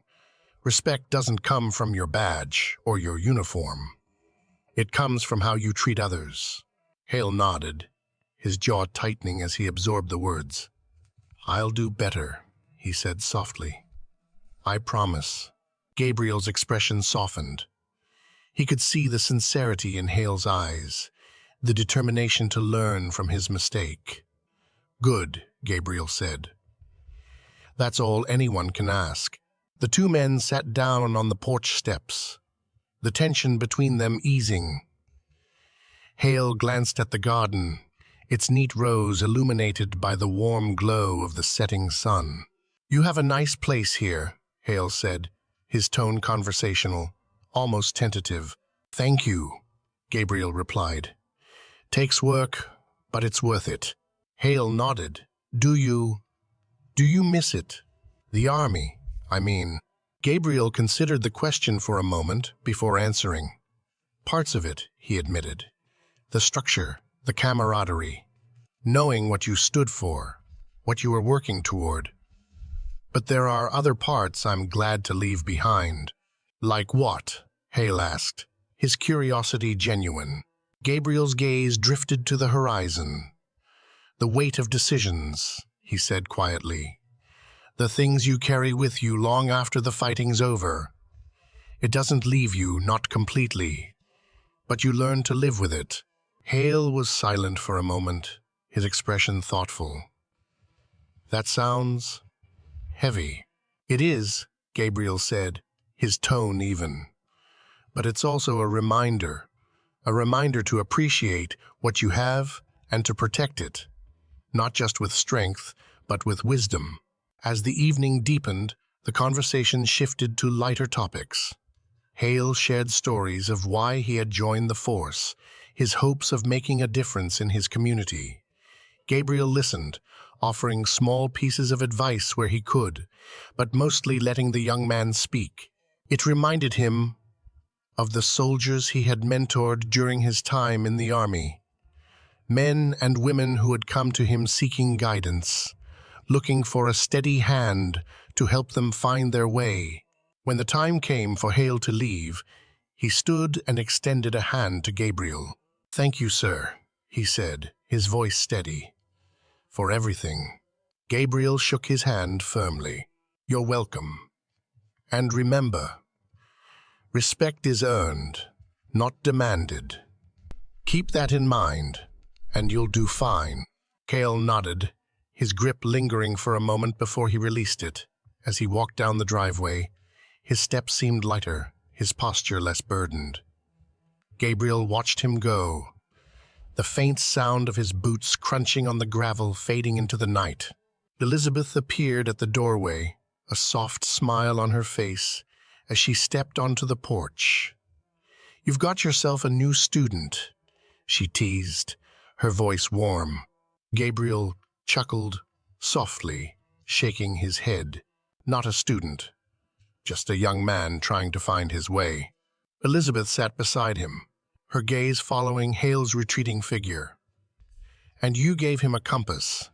Respect doesn't come from your badge or your uniform. It comes from how you treat others. Hale nodded, his jaw tightening as he absorbed the words. I'll do better, he said softly. I promise. Gabriel's expression softened. He could see the sincerity in Hale's eyes, the determination to learn from his mistake. Good, Gabriel said. That's all anyone can ask. The two men sat down on the porch steps, the tension between them easing. Hale glanced at the garden, its neat rows illuminated by the warm glow of the setting sun. You have a nice place here, Hale said, his tone conversational, almost tentative. Thank you, Gabriel replied. Takes work, but it's worth it. Hale nodded. Do you miss it? The army, I mean. Gabriel considered the question for a moment before answering. Parts of it, he admitted. The structure, the camaraderie, knowing what you stood for, what you were working toward. But there are other parts I'm glad to leave behind. Like what? Hale asked, his curiosity genuine. Gabriel's gaze drifted to the horizon. The weight of decisions, he said quietly. The things you carry with you long after the fighting's over. It doesn't leave you, not completely, but you learn to live with it. Hale was silent for a moment, his expression thoughtful. That sounds heavy. It is, Gabriel said, his tone even. But it's also a reminder to appreciate what you have and to protect it, not just with strength, but with wisdom. As the evening deepened, the conversation shifted to lighter topics. Hale shared stories of why he had joined the force, his hopes of making a difference in his community. Gabriel listened, offering small pieces of advice where he could, but mostly letting the young man speak. It reminded him of the soldiers he had mentored during his time in the army. Men and women who had come to him seeking guidance, looking for a steady hand to help them find their way. When the time came for Hale to leave, he stood and extended a hand to Gabriel. Thank you, sir, he said, his voice steady. For everything. Gabriel shook his hand firmly. You're welcome. And remember, respect is earned, not demanded. Keep that in mind, and you'll do fine. Hale nodded, his grip lingering for a moment before he released it. As he walked down the driveway, his steps seemed lighter, his posture less burdened. Gabriel watched him go, the faint sound of his boots crunching on the gravel fading into the night. Elizabeth appeared at the doorway, a soft smile on her face as she stepped onto the porch. You've got yourself a new student, she teased, her voice warm. Gabriel chuckled softly, shaking his head. Not a student, just a young man trying to find his way. Elizabeth sat beside him, her gaze following Hale's retreating figure. And you gave him a compass,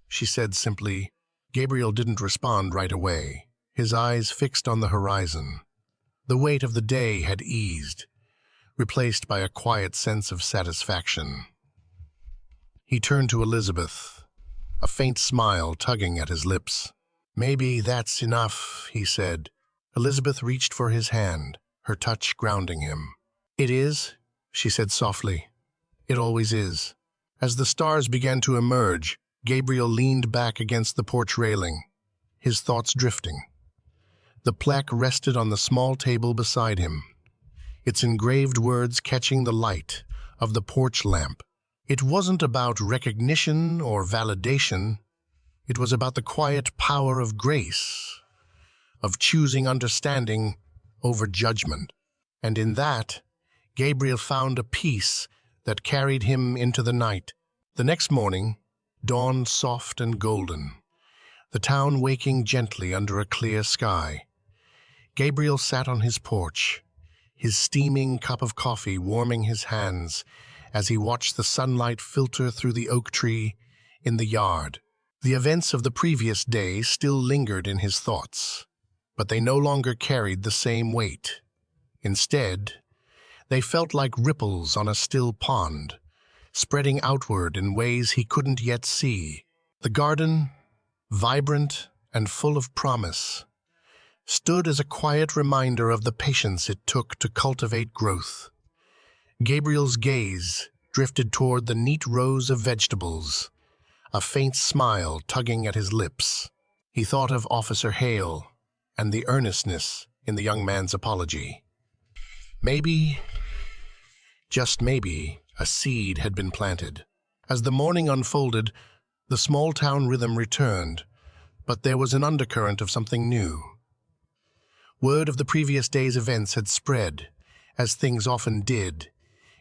she said simply. Gabriel didn't respond right away, his eyes fixed on the horizon. The weight of the day had eased, replaced by a quiet sense of satisfaction. He turned to Elizabeth, a faint smile tugging at his lips. Maybe that's enough, he said. Elizabeth reached for his hand, her touch grounding him. It is, she said softly. It always is. As the stars began to emerge, Gabriel leaned back against the porch railing, his thoughts drifting. The plaque rested on the small table beside him, its engraved words catching the light of the porch lamp. It wasn't about recognition or validation. It was about the quiet power of grace, of choosing understanding over judgment. And in that, Gabriel found a peace that carried him into the night. The next morning dawned soft and golden, the town waking gently under a clear sky. Gabriel sat on his porch, his steaming cup of coffee warming his hands as he watched the sunlight filter through the oak tree in the yard. The events of the previous day still lingered in his thoughts, but they no longer carried the same weight. Instead, they felt like ripples on a still pond, spreading outward in ways he couldn't yet see. The garden, vibrant and full of promise, stood as a quiet reminder of the patience it took to cultivate growth. Gabriel's gaze drifted toward the neat rows of vegetables, a faint smile tugging at his lips. He thought of Officer Hale and the earnestness in the young man's apology. Maybe, just maybe, a seed had been planted. As the morning unfolded, the small-town rhythm returned, but there was an undercurrent of something new. Word of the previous day's events had spread, as things often did,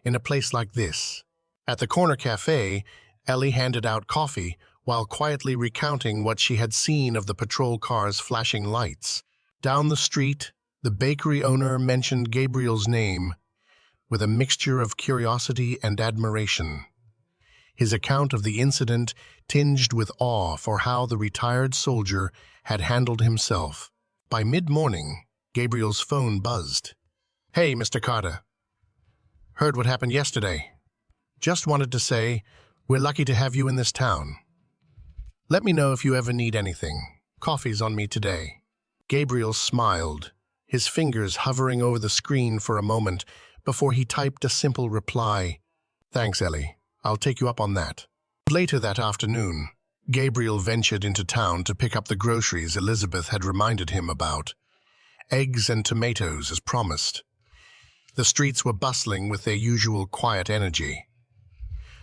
in a place like this. At the corner cafe, Ellie handed out coffee while quietly recounting what she had seen of the patrol car's flashing lights. Down the street, the bakery owner mentioned Gabriel's name with a mixture of curiosity and admiration. His account of the incident tinged with awe for how the retired soldier had handled himself. By mid-morning, Gabriel's phone buzzed. "Hey, Mr. Carter. Heard what happened yesterday. Just wanted to say, we're lucky to have you in this town. Let me know if you ever need anything. Coffee's on me today." Gabriel smiled, his fingers hovering over the screen for a moment before he typed a simple reply. "Thanks, Ellie. I'll take you up on that." Later that afternoon, Gabriel ventured into town to pick up the groceries Elizabeth had reminded him about. Eggs and tomatoes, as promised. The streets were bustling with their usual quiet energy.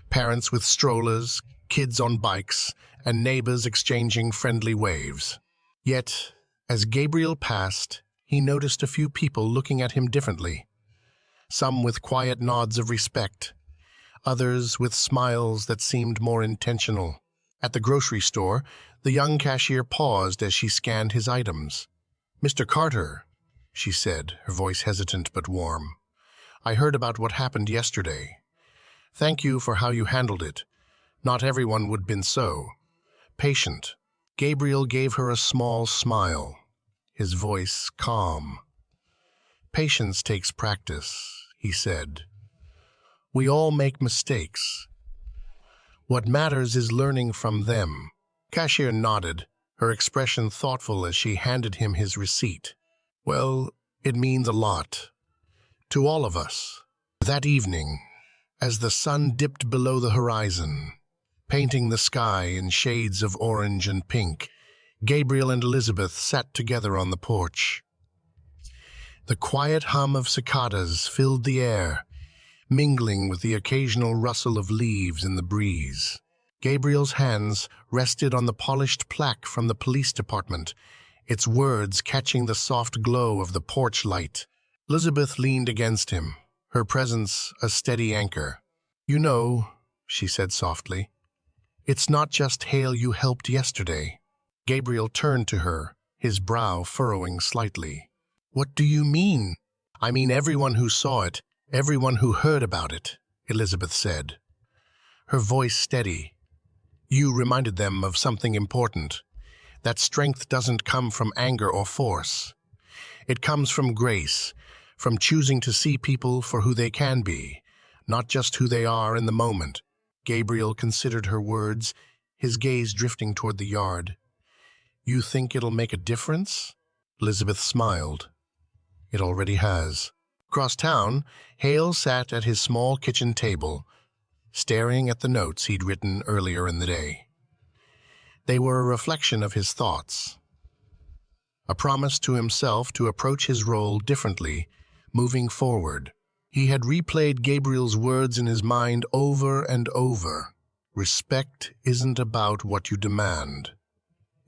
Parents with strollers, kids on bikes, and neighbors exchanging friendly waves. Yet, as Gabriel passed, he noticed a few people looking at him differently. Some with quiet nods of respect, others with smiles that seemed more intentional. At the grocery store, the young cashier paused as she scanned his items. "Mr. Carter," she said, her voice hesitant but warm. "I heard about what happened yesterday. Thank you for how you handled it. Not everyone would have been so patient." Gabriel gave her a small smile, his voice calm. "Patience takes practice," he said. "We all make mistakes. What matters is learning from them." Cashier nodded, her expression thoughtful as she handed him his receipt. "Well, it means a lot. To all of us." That evening, as the sun dipped below the horizon, painting the sky in shades of orange and pink, Gabriel and Elizabeth sat together on the porch. The quiet hum of cicadas filled the air, mingling with the occasional rustle of leaves in the breeze. Gabriel's hands rested on the polished plaque from the police department, its words catching the soft glow of the porch light. Elizabeth leaned against him, her presence a steady anchor. "You know," she said softly, "it's not just Hale you helped yesterday." Gabriel turned to her, his brow furrowing slightly. "What do you mean?" "I mean everyone who saw it, everyone who heard about it," Elizabeth said, her voice steady. "You reminded them of something important. That strength doesn't come from anger or force. It comes from grace, from choosing to see people for who they can be, not just who they are in the moment." Gabriel considered her words, his gaze drifting toward the yard. "You think it'll make a difference?" Elizabeth smiled. "It already has." Across town, Hale sat at his small kitchen table, staring at the notes he'd written earlier in the day. They were a reflection of his thoughts, a promise to himself to approach his role differently, moving forward. He had replayed Gabriel's words in his mind over and over. Respect isn't about what you demand.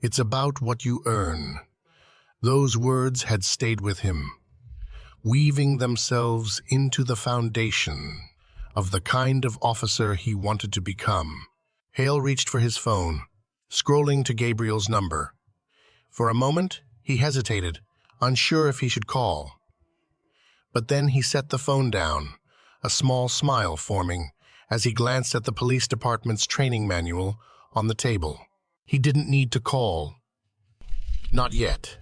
It's about what you earn. Those words had stayed with him, weaving themselves into the foundation of the kind of officer he wanted to become. Hale reached for his phone, scrolling to Gabriel's number. For a moment, he hesitated, unsure if he should call. But then he set the phone down, a small smile forming as he glanced at the police department's training manual on the table. He didn't need to call. Not yet.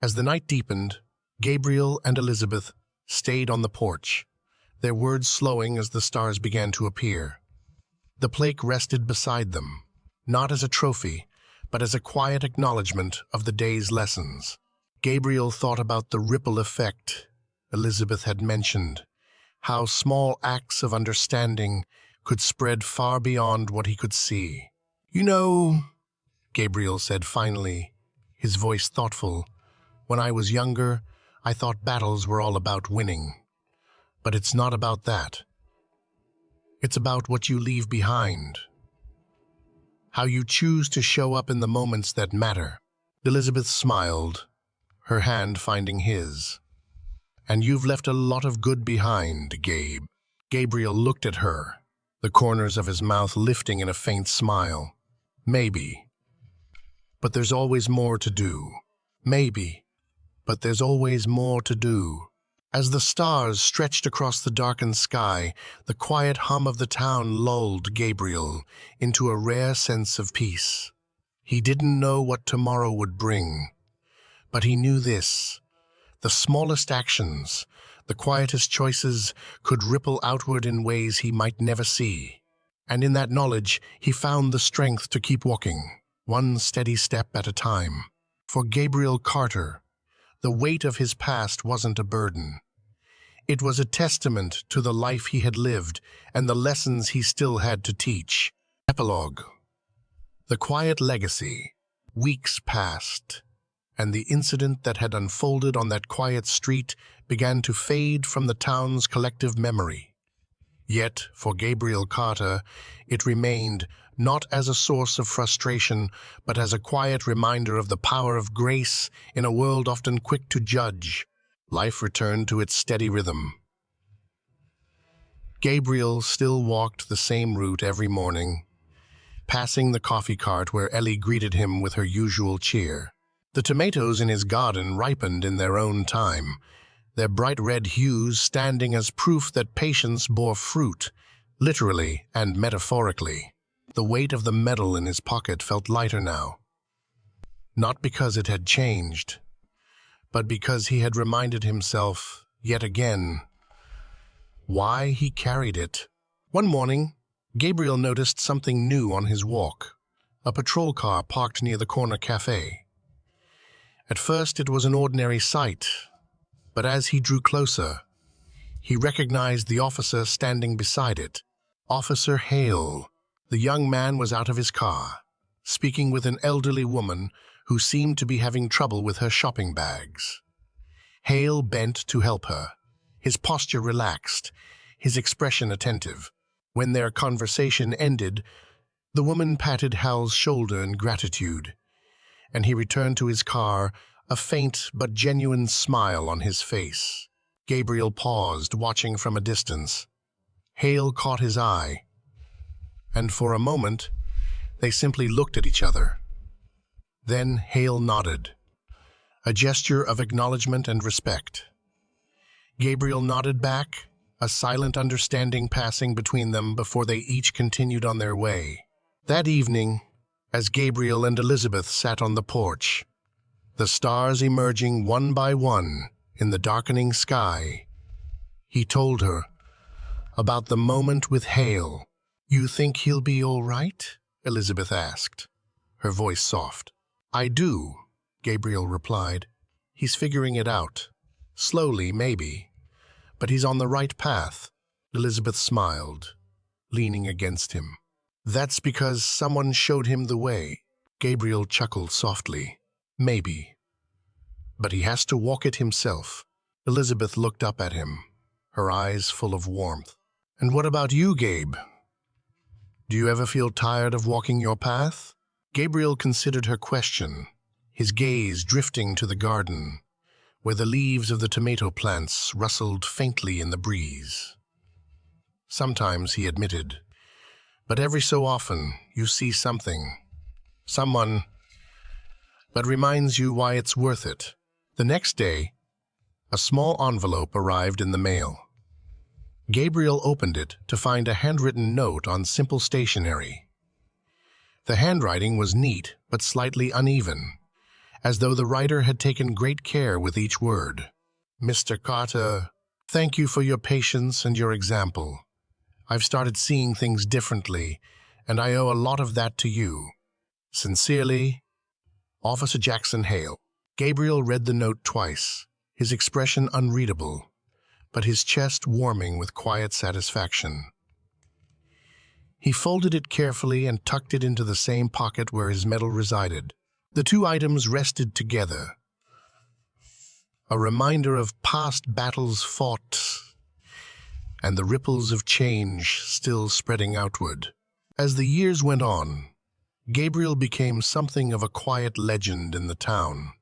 As the night deepened, Gabriel and Elizabeth stayed on the porch, their words slowing as the stars began to appear. The plaque rested beside them, not as a trophy, but as a quiet acknowledgement of the day's lessons. Gabriel thought about the ripple effect Elizabeth had mentioned, how small acts of understanding could spread far beyond what he could see. "You know," Gabriel said finally, his voice thoughtful, "when I was younger, I thought battles were all about winning. But it's not about that. It's about what you leave behind. How you choose to show up in the moments that matter." Elizabeth smiled, her hand finding his. "And you've left a lot of good behind, Gabe." Gabriel looked at her, the corners of his mouth lifting in a faint smile. "Maybe. But there's always more to do." "Maybe. But there's always more to do." As the stars stretched across the darkened sky, the quiet hum of the town lulled Gabriel into a rare sense of peace. He didn't know what tomorrow would bring, but he knew this: the smallest actions, the quietest choices could ripple outward in ways he might never see. And in that knowledge, he found the strength to keep walking, one steady step at a time. For Gabriel Carter, the weight of his past wasn't a burden. It was a testament to the life he had lived and the lessons he still had to teach. Epilogue. The quiet legacy. Weeks passed, and the incident that had unfolded on that quiet street began to fade from the town's collective memory. Yet, for Gabriel Carter, it remained not as a source of frustration, but as a quiet reminder of the power of grace in a world often quick to judge. Life returned to its steady rhythm. Gabriel still walked the same route every morning, passing the coffee cart where Ellie greeted him with her usual cheer. The tomatoes in his garden ripened in their own time, their bright red hues standing as proof that patience bore fruit, literally and metaphorically. The weight of the medal in his pocket felt lighter now, not because it had changed, but because he had reminded himself, yet again, why he carried it. One morning, Gabriel noticed something new on his walk: a patrol car parked near the corner cafe. At first it was an ordinary sight, but as he drew closer, he recognized the officer standing beside it. Officer Hale. The young man was out of his car, speaking with an elderly woman who seemed to be having trouble with her shopping bags. Hale bent to help her, his posture relaxed, his expression attentive. When their conversation ended, the woman patted Hal's shoulder in gratitude, and he returned to his car, a faint but genuine smile on his face. Gabriel paused, watching from a distance. Hale caught his eye, and for a moment, they simply looked at each other. Then Hale nodded, a gesture of acknowledgement and respect. Gabriel nodded back, a silent understanding passing between them before they each continued on their way. That evening, as Gabriel and Elizabeth sat on the porch, the stars emerging one by one in the darkening sky, he told her about the moment with Hale. "You think he'll be all right?" Elizabeth asked, her voice soft. "I do," Gabriel replied. "He's figuring it out. Slowly, maybe. But he's on the right path." Elizabeth smiled, leaning against him. "That's because someone showed him the way." Gabriel chuckled softly. "Maybe. But he has to walk it himself." Elizabeth looked up at him, her eyes full of warmth. "And what about you, Gabe? Do you ever feel tired of walking your path?" Gabriel considered her question, his gaze drifting to the garden, where the leaves of the tomato plants rustled faintly in the breeze. "Sometimes," he admitted, But every so often, you see someone that reminds you why it's worth it. The next day, a small envelope arrived in the mail. Gabriel opened it to find a handwritten note on simple stationery. The handwriting was neat but slightly uneven, as though the writer had taken great care with each word. "Mr. Carter, thank you for your patience and your example. I've started seeing things differently, and I owe a lot of that to you. Sincerely, Officer Jackson Hale." Gabriel read the note twice, his expression unreadable, but his chest warming with quiet satisfaction. He folded it carefully and tucked it into the same pocket where his medal resided. The two items rested together, a reminder of past battles fought and the ripples of change still spreading outward. As the years went on, Gabriel became something of a quiet legend in the town.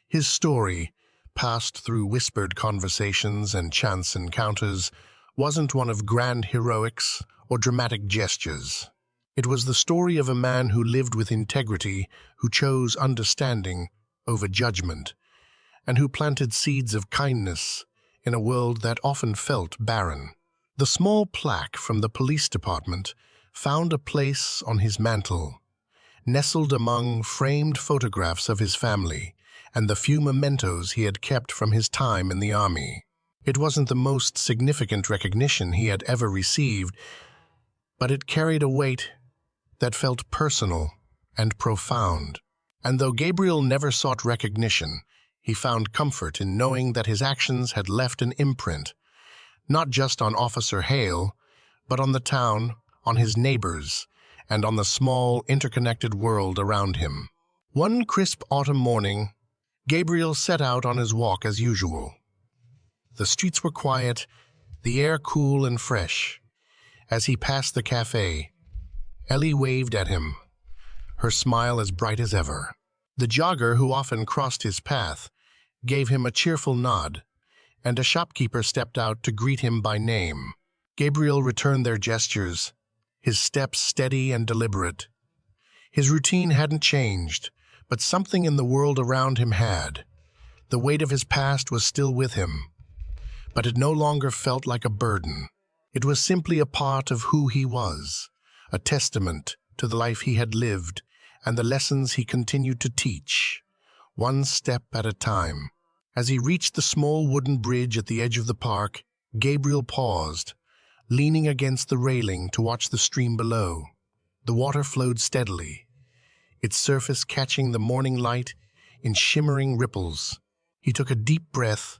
His story, passed through whispered conversations and chance encounters, wasn't one of grand heroics or dramatic gestures. It was the story of a man who lived with integrity, who chose understanding over judgment, and who planted seeds of kindness in a world that often felt barren. The small plaque from the police department found a place on his mantle, nestled among framed photographs of his family and the few mementos he had kept from his time in the army. It wasn't the most significant recognition he had ever received, but it carried a weight that felt personal and profound. And though Gabriel never sought recognition, he found comfort in knowing that his actions had left an imprint, not just on Officer Hale, but on the town, on his neighbors, and on the small, interconnected world around him. One crisp autumn morning, Gabriel set out on his walk as usual. The streets were quiet, the air cool and fresh. As he passed the cafe, Ellie waved at him, her smile as bright as ever. The jogger who often crossed his path gave him a cheerful nod, and a shopkeeper stepped out to greet him by name. Gabriel returned their gestures, his steps steady and deliberate. His routine hadn't changed, but something in the world around him had. The weight of his past was still with him, but it no longer felt like a burden. It was simply a part of who he was, a testament to the life he had lived and the lessons he continued to teach, one step at a time. As he reached the small wooden bridge at the edge of the park, Gabriel paused, leaning against the railing to watch the stream below. The water flowed steadily, its surface catching the morning light in shimmering ripples. He took a deep breath,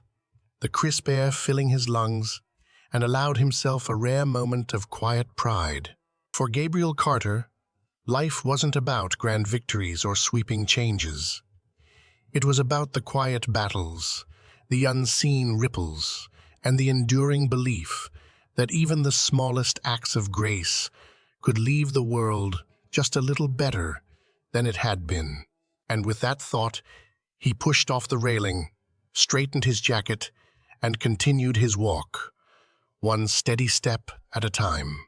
the crisp air filling his lungs, and allowed himself a rare moment of quiet pride. For Gabriel Carter, life wasn't about grand victories or sweeping changes. It was about the quiet battles, the unseen ripples, and the enduring belief that even the smallest acts of grace could leave the world just a little better than it had been. And with that thought, he pushed off the railing, straightened his jacket, and continued his walk, one steady step at a time.